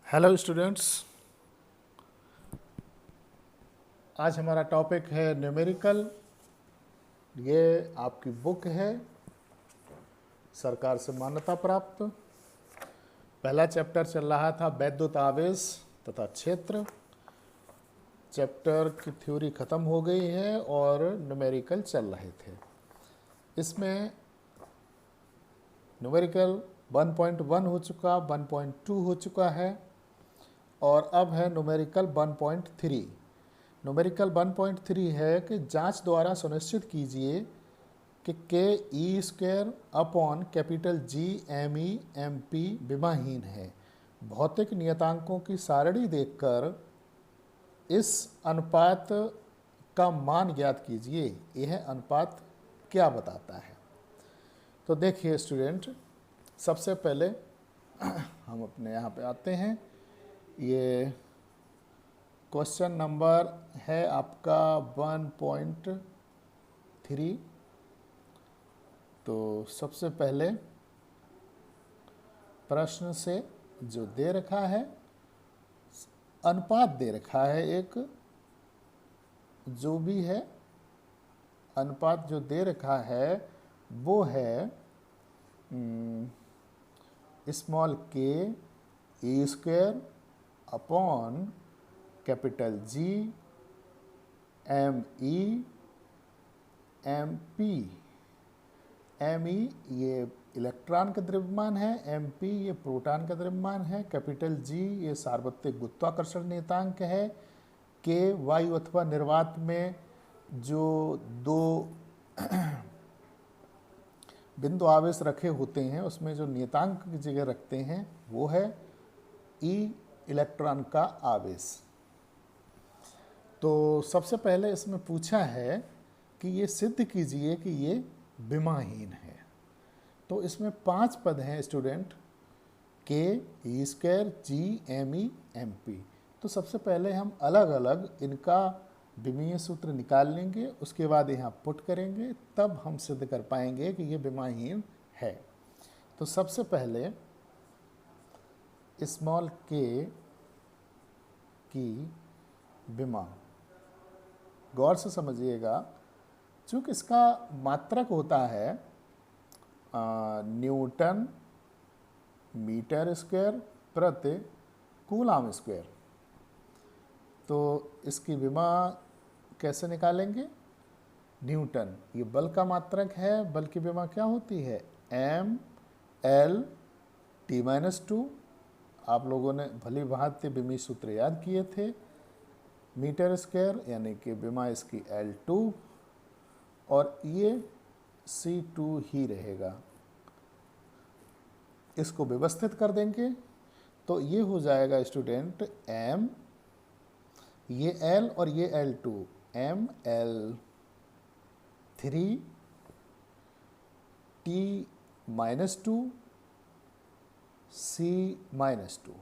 Hello students. आज हमारा topic है न्यूमेरिकल। ये आपकी बुक है, सरकार से मान्यता प्राप्त। पहला चैप्टर चल रहा था वैद्युत आवेश तथा क्षेत्र। चैप्टर की थ्योरी ख़त्म हो गई है और न्यूमेरिकल चल रहे थे। इसमें न्यूमेरिकल 1.1 हो चुका, 1.2 हो चुका है और अब है न्यूमेरिकल 1.3। न्यूमेरिकल 1.3 है कि जांच द्वारा सुनिश्चित कीजिए कि k e square upon capital G m E M p विमाहीन है। भौतिक नियतांकों की सारणी देखकर इस अनुपात का मान ज्ञात कीजिए। यह अनुपात क्या बताता है? तो देखिए स्टूडेंट, सबसे पहले हम अपने यहाँ पे आते हैं। ये क्वेश्चन नंबर है आपका 1.3। तो सबसे पहले प्रश्न से जो दे रखा है, अनुपात दे रखा है, एक जो भी है अनुपात जो दे रखा है वो है small k e square upon capital G m E M p. M e ये इलेक्ट्रॉन का द्रव्यमान है, एम पी ये प्रोटॉन का द्रव्यमान है, कैपिटल जी ये सार्वत्रिक गुरुत्वाकर्षण नियतांक है, के वायु अथवा निर्वात में जो दो बिंदु आवेश रखे होते हैं उसमें जो नियतांक की जगह रखते हैं वो है ई इलेक्ट्रॉन का आवेश। तो सबसे पहले इसमें पूछा है कि ये सिद्ध कीजिए कि ये विमाहीन है। तो इसमें 5 पद हैं student, k e square G m E M p. तो सबसे पहले हम अलग अलग इनका विमीय सूत्र निकाल लेंगे, उसके बाद यहाँ पुट करेंगे, तब हम सिद्ध कर पाएंगे कि ये विमाहीन है। तो सबसे पहले स्मॉल के की विमा, गौर से समझिएगा, चूँकि इसका मात्रक होता है न्यूटन मीटर स्क्वायर प्रति कूलम स्क्वायर। तो इसकी विमा कैसे निकालेंगे? न्यूटन, ये बल का मात्रक है। बल की विमा क्या होती है? M L T minus two. आप लोगों ने भली भांति विमीय सूत्र याद किए थे। मीटर स्क्वायर यानी कि विमा इसकी L2 और ये C2 ही रहेगा। इसको व्यवस्थित कर देंगे तो ये हो जाएगा स्टूडेंट M, ये L और ये L2, M L 3 T minus 2 C minus 2।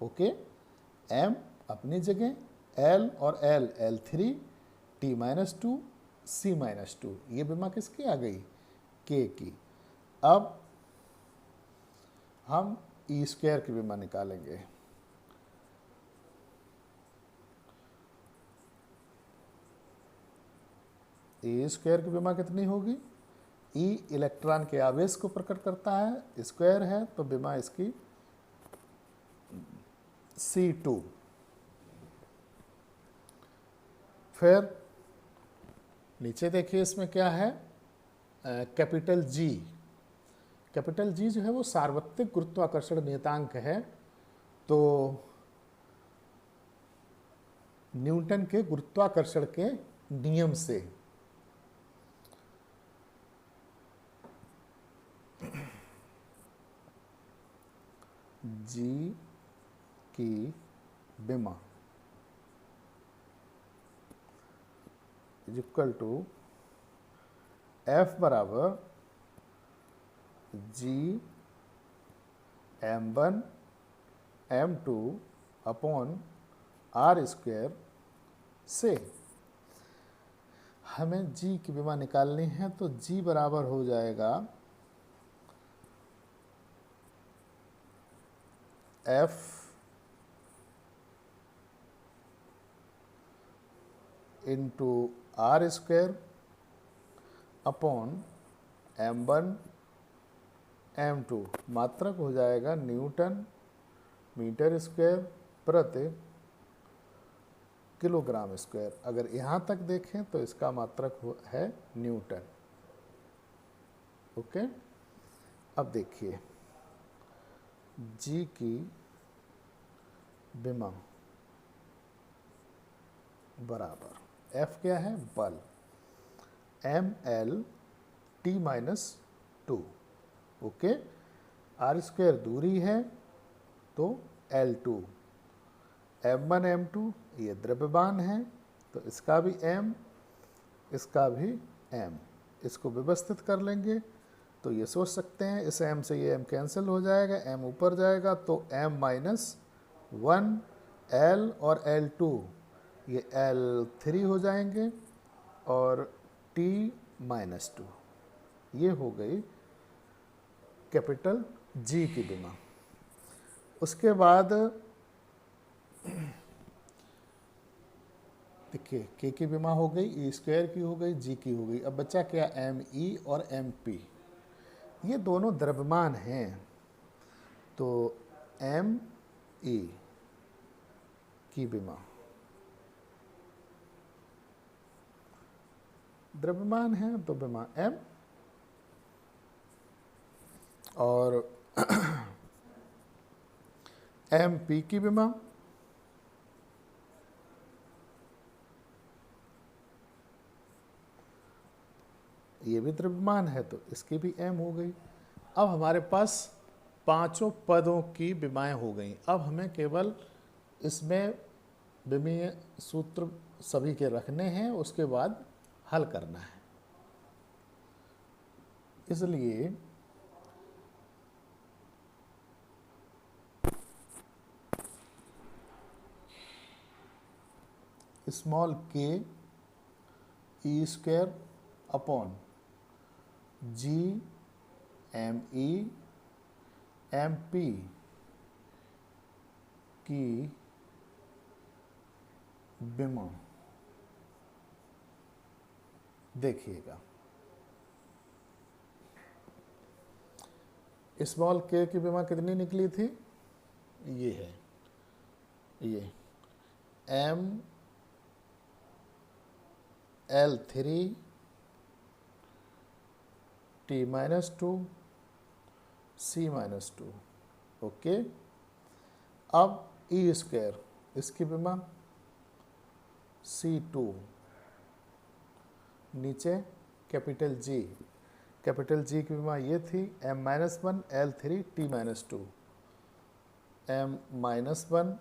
Okay, M अपनी जगह, L और L L3 T minus 2 C minus 2। ये विमा किसकी आ गई? K की। अब हम ई स्क्वायर की विमा निकालेंगे। ई स्क्वायर की विमा कितनी होगी? ई इलेक्ट्रॉन के आवेश को प्रकट करता है, स्क्वायर है तो विमा इसकी C2। फिर नीचे देखिए इसमें क्या है, कैपिटल जी। कैपिटल जी जो है वो सार्वत्रिक गुरुत्वाकर्षण नियतांक है। तो न्यूटन के गुरुत्वाकर्षण के नियम से जी की विमा इक्वल टू F बराबर जी M1 M2 upon are square से। हमें जी की विमा निकालनी है तो जी बराबर हो जाएगा F into R square upon m1 m2 मात्रक हो जाएगा न्यूटन मीटर स्क्वायर प्रति किलोग्राम स्क्वायर। अगर यहाँ तक देखें तो इसका मात्रक है न्यूटन। ओके, अब देखिए जी की विमा बराबर एफ क्या है, बल, M L T minus 2। Okay, R square दूरी है तो L2, M1 M2 ये द्रव्यमान है तो इसका भी M, इसका भी M। इसको व्यवस्थित कर लेंगे तो ये सोच सकते हैं इस M से ये M कैंसिल हो जाएगा, M ऊपर जाएगा तो M माइनस 1 L और L2 ये L3 हो जाएंगे और T माइनस 2। ये हो गई कैपिटल G की विमा। उसके बाद देखिए के की विमा हो गई, ई स्क्वायर की हो गई, जी की हो गई। अब बचा क्या, एम ई और एम पी। ये दोनों द्रव्यमान हैं तो एम ई की विमा द्रव्यमान है तो विमा एम, और एम पी की विमा ये भी द्रव्यमान है तो इसकी भी एम हो गई। अब हमारे पास पांचों पदों की विमाएं हो गई। अब हमें केवल इसमें विमीय सूत्र सभी के रखने हैं, उसके बाद हल करना है। इसलिए small k e square upon G m E M p की विमा देखिएगा। स्मॉल के की विमा कितनी निकली थी, ये है, ये M L3 T minus 2 C minus 2। Okay, अब ई स्क्वायर इसकी विमा C2, नीचे कैपिटल जी की विमा ये थी M minus 1 L3 T minus 2, M minus 1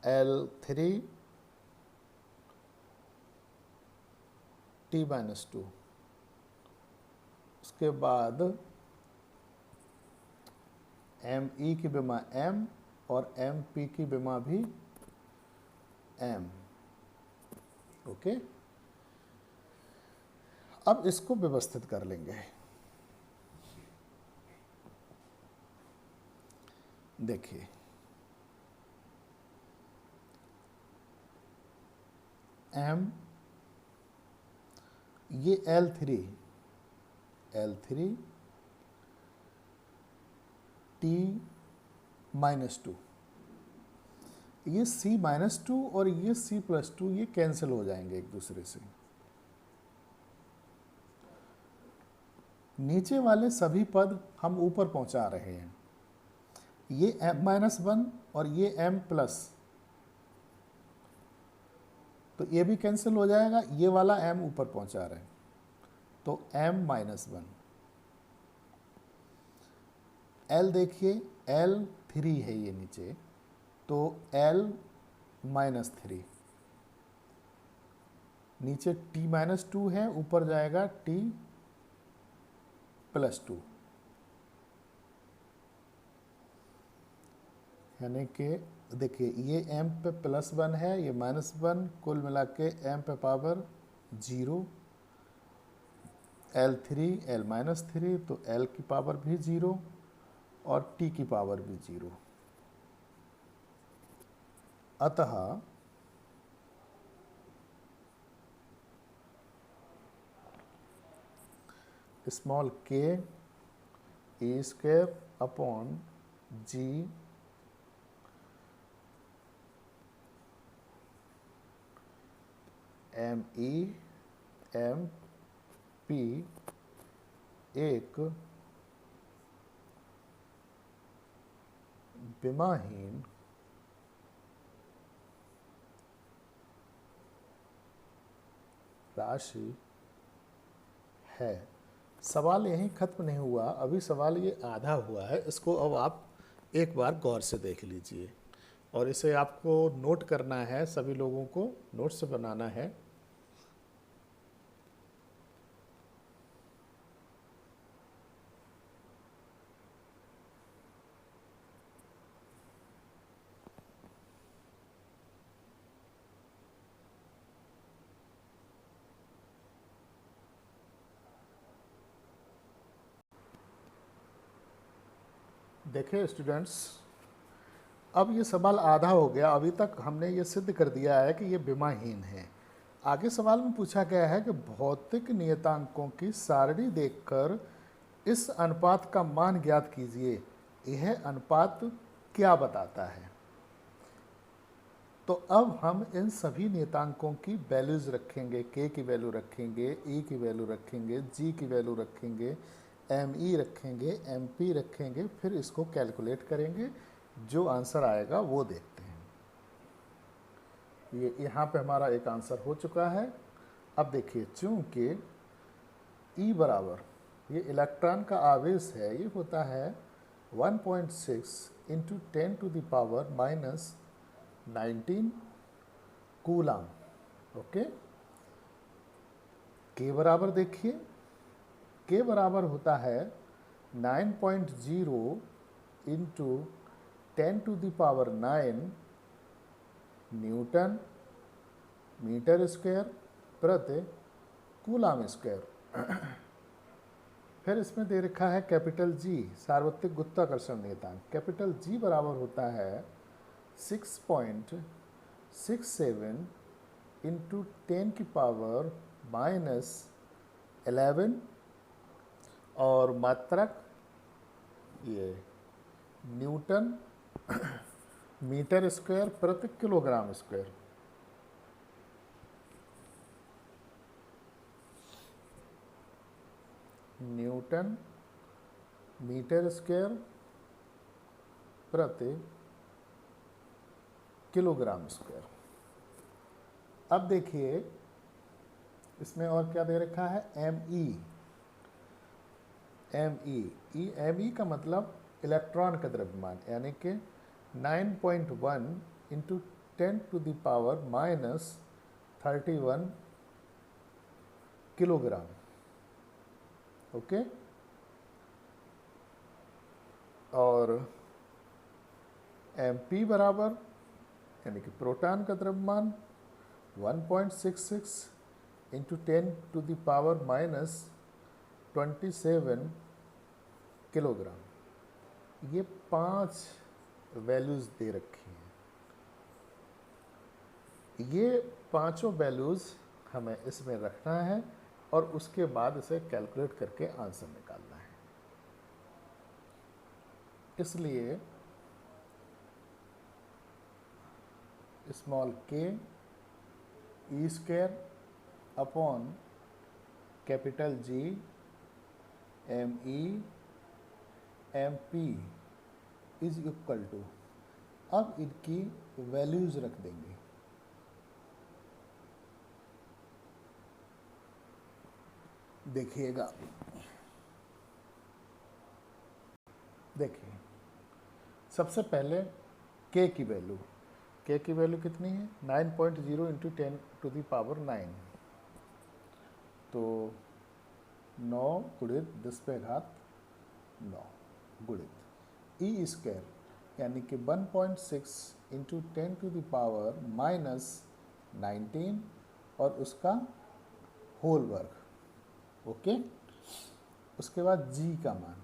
L3 T minus 2। उसके बाद एम ई की विमा M और एम पी की विमा भी M। ओके, अब इसको व्यवस्थित कर लेंगे। देखिए M, ये L3 T माइनस 2, ये C माइनस 2 और ये C प्लस 2 ये कैंसिल हो जाएंगे एक दूसरे से। नीचे वाले सभी पद हम ऊपर पहुंचा रहे हैं। ये M माइनस 1 और ये M प्लस, तो ये भी कैंसिल हो जाएगा, ये वाला M ऊपर पहुंचा रहे हैं तो M माइनस 1। L देखिए L3 है ये नीचे तो L माइनस 3, नीचे T माइनस 2 है, ऊपर जाएगा T प्लस 2, यानी कि देखिए ये M पे प्लस 1 है, ये माइनस 1, कुल मिला के M पे पावर 0, L3 L माइनस 3 तो L की पावर भी 0, और t की पावर भी 0। अतः small k e square upon g M E M P एक विमाहीन राशि है। सवाल यहीं खत्म नहीं हुआ, अभी सवाल ये आधा हुआ है। इसको अब आप एक बार गौर से देख लीजिए और इसे आपको नोट करना है, सभी लोगों को नोट्स बनाना है। देखिए स्टूडेंट्स, अब ये सवाल आधा हो गया। अभी तक हमने ये सिद्ध कर दिया है कि ये विमाहीन है। आगे सवाल में पूछा गया है कि भौतिक नियतांकों की सारणी देखकर इस अनुपात का मान ज्ञात कीजिए। यह अनुपात क्या बताता है? तो अब हम इन सभी नियतांकों की वैल्यूज रखेंगे। k की वैल्यू रखेंगे, e की वैल्यू रखेंगे, g की वैल्यू रखेंगे, me रखेंगे, mp रखेंगे, फिर इसको कैलकुलेट करेंगे। जो आंसर आएगा वो देखते हैं। ये यहाँ पे हमारा एक आंसर हो चुका है। अब देखिए, चूंकि E बराबर ये इलेक्ट्रॉन का आवेश है, ये होता है 1.6 into 10 to the power minus 19 coulomb. Okay, K बराबर देखिए, के बराबर होता है 9.0 into 10 to the power 9 newton metre square प्रति कूलाम स्क्वायर। फिर इसमें दे रखा है कैपिटल जी, सार्वत्रिक गुरुत्वाकर्षण नियतांक। कैपिटल जी बराबर होता है 6.67 इंटू 10 की पावर माइनस 11 और मात्रक ये न्यूटन मीटर स्क्वायर प्रति kilogram square. Newton metre square प्रति किलोग्राम स्क्वायर। अब देखिए इसमें और क्या दे रखा है, एम ई का मतलब इलेक्ट्रॉन का द्रव्यमान, यानी कि 9.1 into 10 to the power minus 31 kilogram. Okay, और एम पी बराबर यानी कि प्रोटॉन का द्रव्यमान 1.66 into 10 to the power minus 27 kilogram. ये 5 वैल्यूज़ दे रखी हैं। ये पांचों वैल्यूज़ हमें इसमें रखना है और उसके बाद इसे कैलकुलेट करके आंसर निकालना है। इसलिए small k e square upon capital G M E M P is equal to, अब इनकी वैल्यूज रख देंगे। देखिएगा, देखिए सबसे पहले k की वैल्यू, k की वैल्यू कितनी है 9.0 इंटू 10 टू द पावर 9, तो 9 गुणित 10 पे घात 9 गुणित ई स्क्वायर यानी कि 1.6 into 10 to the power minus 19 और उसका होल वर्ग। ओके, उसके बाद जी का मान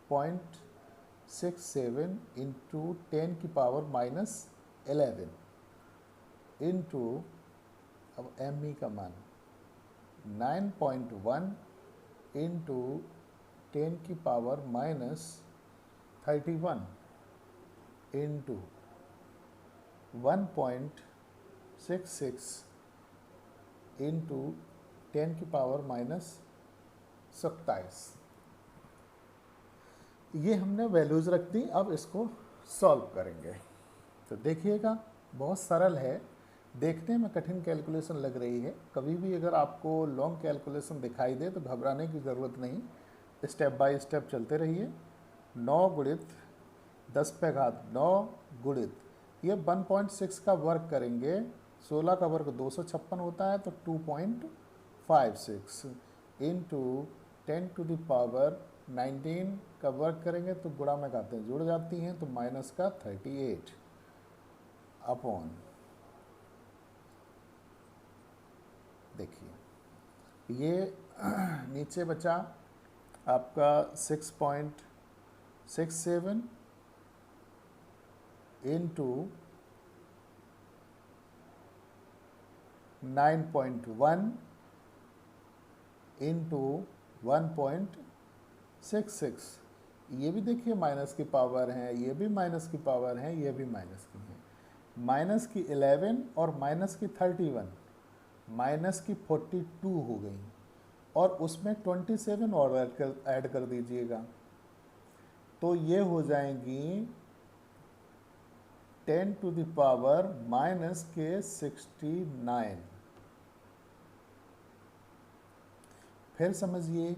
0.67 इंटू 10 की पावर -11 इंटू, अब एम ई का मान 9.1 इंटू 10 की पावर -31 इंटू 1.66 इंटू 10 की पावर -27। ये हमने वैल्यूज़ रख दी। अब इसको सॉल्व करेंगे। तो देखिएगा, बहुत सरल है, देखने में कठिन कैलकुलेशन लग रही है। कभी भी अगर आपको लॉन्ग कैलकुलेशन दिखाई दे तो घबराने की ज़रूरत नहीं, स्टेप बाय स्टेप चलते रहिए। 9 गुणित 10 पे घात 9 गुणित ये 1.6 का वर्क करेंगे, 16 का वर्ग 256 होता है, तो 2.56 इंटू 10 टू द पावर 19 का वर्क करेंगे तो गुणा में घातें जुड़ जाती हैं, तो माइनस का 38 अपॉन, देखिए ये नीचे बचा आपका 6.67 इंटू 9.1 इंटू 1.66। ये भी देखिए माइनस की पावर है, ये भी माइनस की पावर है, ये भी माइनस की है। माइनस की 11 और माइनस की 31, माइनस की 42 हो गई, और उसमें 27 और ऐड कर दीजिएगा, तो ये हो जाएंगी 10 टू द पावर माइनस के 69। फिर समझिए,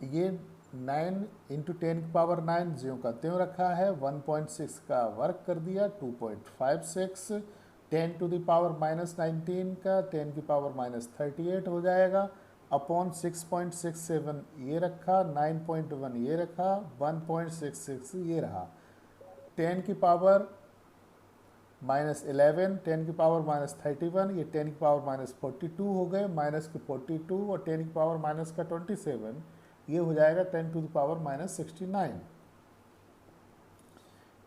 ये 9 इंटू 10 की पावर 9 ज्यों का त्यों रखा है, 1.6 का वर्क कर दिया, 2.56, 10 टू द पावर -19 का 10 की पावर -38 हो जाएगा, अपॉन 6.67 ये रखा, 9.1 ये रखा, 1.66 ये रहा, 10 की पावर -11, 10 की पावर -31, ये 10 की पावर -42 हो गए, माइनस की 42 और 10 की पावर माइनस का 27, ये हो जाएगा 10 टू द पावर -69।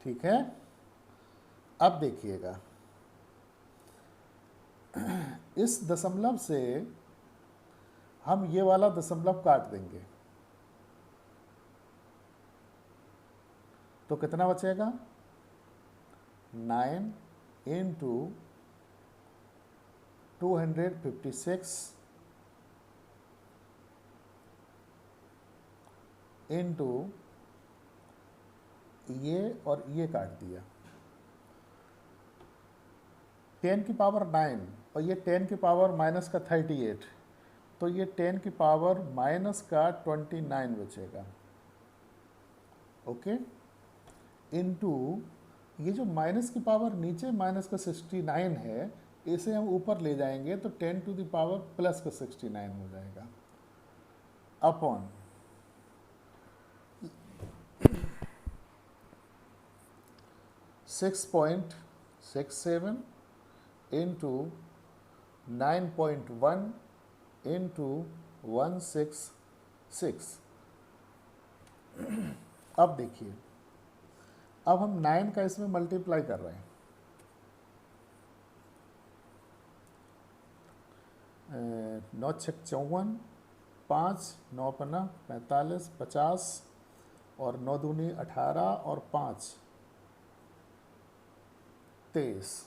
ठीक है, अब देखिएगा, इस दशमलव से हम ये वाला दशमलव काट देंगे, तो कितना बचेगा, 9 इंटू 256 इंटू ये और ये काट दिया, 10 की पावर 9 और ये 10 की पावर माइनस का 38, तो ये 10 की पावर माइनस का 29 बचेगा। ओके, इनटू ये जो माइनस की पावर नीचे माइनस का 69 है, इसे हम ऊपर ले जाएंगे तो 10 टू द पावर प्लस का 69 हो जाएगा, अपॉन 6.67 इंटू 9.1 इंटू 166। अब देखिए, अब हम 9 का इसमें मल्टीप्लाई कर रहे हैं, 9 छक 54, 5 9 पन्ना 45, 50 और 9 दूनी 18 और 5 23।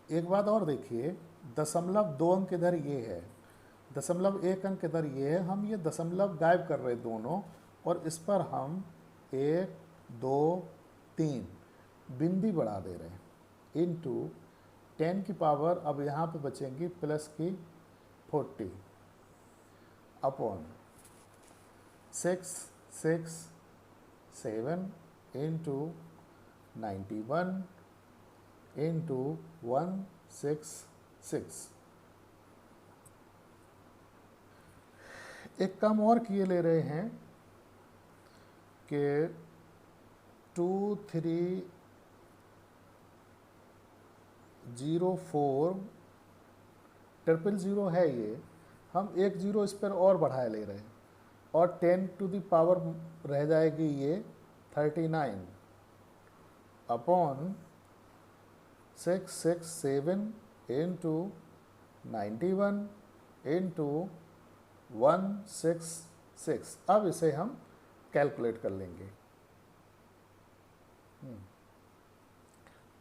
एक बात और देखिए, दशमलव 2 अंक इधर ये है, दशमलव 1 अंक इधर ये है, हम ये दशमलव गायब कर रहे दोनों, और इस पर हम 1 2 3 बिंदी बढ़ा दे रहे हैं, इनटू 10 की पावर अब यहाँ पे बचेंगी प्लस की 40 अपॉन 6 6 7 इंटू 91 इंटू 166। एक काम और किए ले रहे हैं कि 2304 000 है ये, हम 1 0 इस पर और बढ़ाए ले रहे हैं, और 10 टू द पावर रह जाएगी ये 39 अपॉन 667 इंटू 91 इंटू 166। अब इसे हम कैलकुलेट कर लेंगे।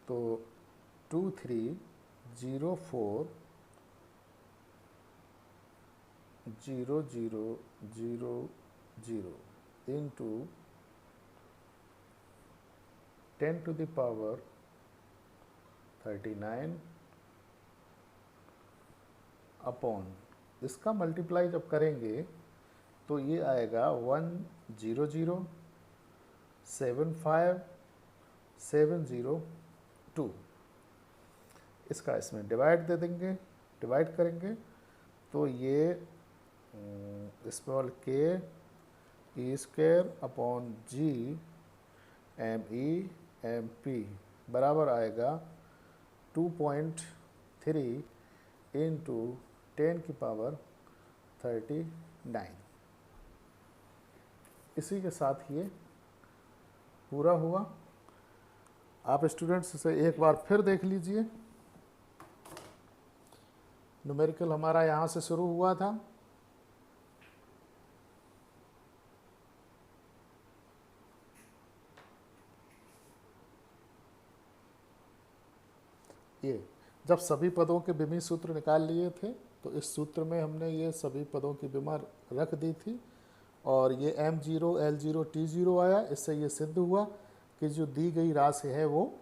तो 23040000 into 10 to the power 39 upon, इसका मल्टीप्लाई जब करेंगे तो ये आएगा 100,75702। इसका इसमें डिवाइड दे देंगे, डिवाइड करेंगे तो ये small k e square upon G m E M P बराबर आएगा 2.3 इंटू 10 की पावर 39। इसी के साथ ये पूरा हुआ। आप स्टूडेंट्स इसे एक बार फिर देख लीजिए। न्यूमेरिकल हमारा यहाँ से शुरू हुआ था। ये जब सभी पदों के विमी सूत्र निकाल लिए थे तो इस सूत्र में हमने ये सभी पदों की विमा रख दी थी और ये M0 L0 T0 आया। इससे ये सिद्ध हुआ कि जो दी गई राशि है वो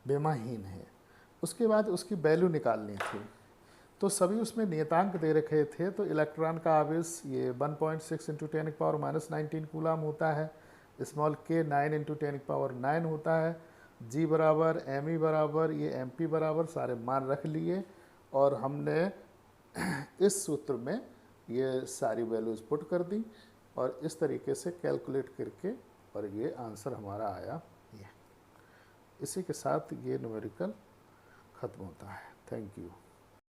विमाहीन है। उसके बाद उसकी वैल्यू निकालनी थी। तो सभी उसमें नियतांक दे रखे थे। तो इलेक्ट्रॉन का आवेश ये 1.6 इंटू 10 की पावर -19 कूलाम होता है। स्मॉल के 9 इंटू 10 की पावर 9 होता है। जी बराबर, एम ई बराबर, ये एम पी बराबर सारे मान रख लिए और हमने इस सूत्र में ये सारी वैल्यूज़ पुट कर दी और इस तरीके से कैलकुलेट करके और ये आंसर हमारा आया ये। इसी के साथ ये न्यूमेरिकल ख़त्म होता है। Thank you.